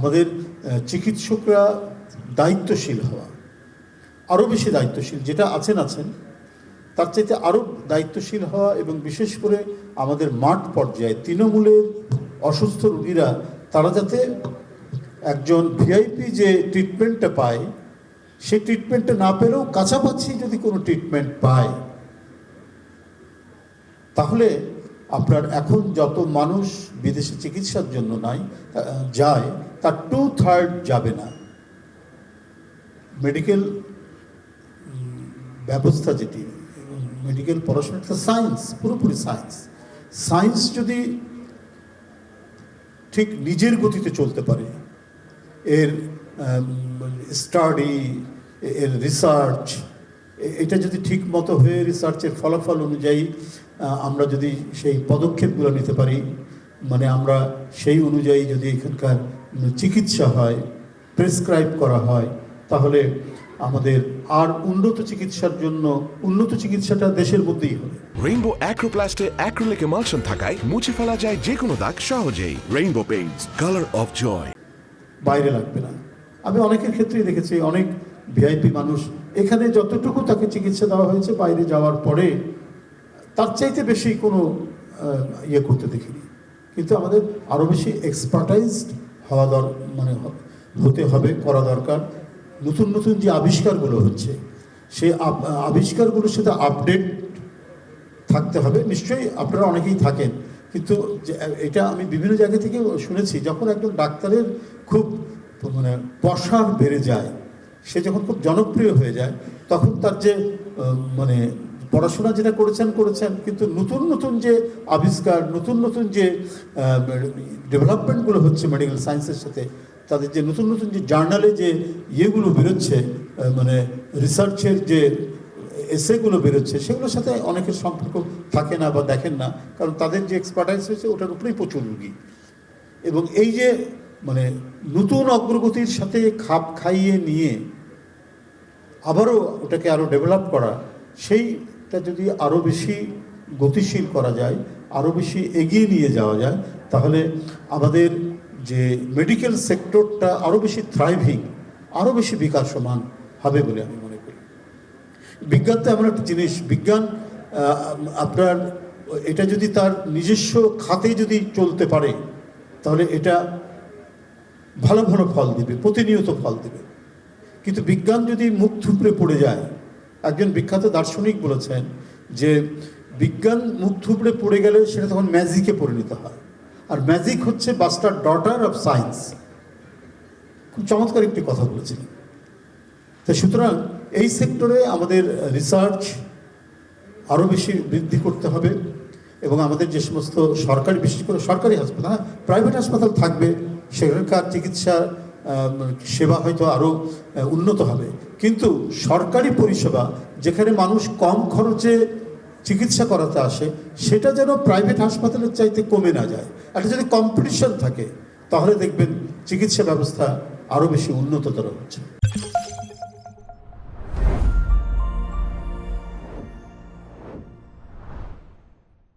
আমাদের চিকিৎসকরা দায়িত্বশীল হওয়া, আরও বেশি দায়িত্বশীল, যেটা আছেন তার চাইতে আরও দায়িত্বশীল হওয়া, এবং বিশেষ করে আমাদের মাঠ পর্যায়ে তৃণমূলের অসুস্থ রোগীরা তারা যাতে একজন ভিআইপি যে ট্রিটমেন্টটা পায় সেই ট্রিটমেন্টটা না পেলেও কাছাকাছি যদি কোনো ট্রিটমেন্ট পায়, তাহলে আপনার এখন যত মানুষ বিদেশে চিকিৎসার জন্য যায় তার 2/3 যাবে না। মেডিকেল ব্যবস্থা যেটি, মেডিকেল পড়াশোনাটা সায়েন্স, পুরোপুরি সায়েন্স যদি ঠিক নিজের গতিতে চলতে পারে, এর স্টাডি, এর রিসার্চ, এটা যদি ঠিক মতো হয়ে রিসার্চের ফলাফল অনুযায়ী আমরা যদি সেই পদক্ষেপগুলো নিতে পারি, মানে আমরা সেই অনুযায়ী যদি এখানকার চিকিৎসা হয়, প্রেসক্রাইব করা হয়, তাহলে আমাদের আর উন্নত চিকিৎসার জন্য উন্নত চিকিৎসাটা দেশের মধ্যেই হবে। রেইনবো অ্যাক্রোপ্লাস্টে অ্যাক্রিলিক এমালশন থাকায় মুছে ফেলা যায় যে কোনো দাগ সহজেই। Rainbow paints, colour of joy. বাইরে লাগবে না। আমি অনেকের ক্ষেত্রেই দেখেছি, অনেক ভিআইপি মানুষ এখানে যতটুকু তাকে চিকিৎসা দেওয়া হয়েছে, বাইরে যাওয়ার পরে তার চাইতে বেশি কোনো ইয়ে করতে দেখিনি। কিন্তু আমাদের আরও বেশি এক্সপার্টাইজড হওয়া মানে হতে হবে, করা দরকার। নতুন নতুন যে আবিষ্কারগুলো হচ্ছে, সেই আবিষ্কারগুলোর সাথে আপডেট থাকতে হবে। নিশ্চয়ই আপনারা অনেকেই থাকেন, কিন্তু এটা আমি বিভিন্ন জায়গা থেকে শুনেছি, যখন একজন ডাক্তারের খুব মানে প্রসার বেড়ে যায়, সে যখন খুব জনপ্রিয় হয়ে যায়, তখন তার যে মানে পড়াশোনা যেটা করেছেন, কিন্তু নতুন নতুন যে আবিষ্কার, নতুন নতুন যে ডেভেলপমেন্টগুলো হচ্ছে মেডিকেল সায়েন্সের সাথে, তাদের যে নতুন নতুন যে জার্নালে যে ইয়েগুলো বেরোচ্ছে, মানে রিসার্চের যে এসেগুলো বেরোচ্ছে, সেগুলোর সাথে অনেকের সম্পর্ক থাকে না বা দেখেন না, কারণ তাদের যে এক্সপার্টাইজ হয়েছে ওটার উপরেই প্রচুর রুগী। এবং এই যে মানে নতুন অগ্রগতির সাথে খাপ খাইয়ে নিয়ে আবারও ওটাকে আরও ডেভেলপ করা, সেইটা যদি আরও বেশি গতিশীল করা যায়, আরও বেশি এগিয়ে নিয়ে যাওয়া যায়, তাহলে আমাদের যে মেডিকেল সেক্টরটা আরও বেশি থ্রাইভিং, আরও বেশি বিকাশমান হবে বলে আমি মনে করি। বিজ্ঞান তো এমন একটা জিনিস, বিজ্ঞান আপনার এটা যদি তার নিজস্ব খাতে যদি চলতে পারে, তাহলে এটা ভালো ভালো ফল দিবে, প্রতিনিয়ত ফল দিবে। কিন্তু বিজ্ঞান যদি মুখ থুবড়ে পড়ে যায়, একজন বিখ্যাত দার্শনিক বলেছেন যে বিজ্ঞান মুখ থুবড়ে পড়ে গেলে সেটা তখন ম্যাজিকে পরিণত হয়, আর ম্যাজিক হচ্ছে বাস্টার্ড ডটার অফ সায়েন্স। খুব চমৎকার একটি কথা বলেছিলেন। তো সুতরাং এই সেক্টরে আমাদের রিসার্চ আরও বেশি বৃদ্ধি করতে হবে, এবং আমাদের যে সমস্ত সরকারি, বিশেষ করে সরকারি হাসপাতাল, প্রাইভেট হাসপাতাল থাকবে, সেখানকার চিকিৎসা সেবা হয়তো আরও উন্নত হবে, কিন্তু সরকারি পরিষেবা যেখানে মানুষ কম খরচে চিকিৎসা করাতে আসে, সেটা যেন প্রাইভেট হাসপাতালের চাইতে কমে না যায়। একটা যদি কম্পিটিশন থাকে, তাহলে দেখবেন চিকিৎসা ব্যবস্থা আরও বেশি উন্নততর হচ্ছে।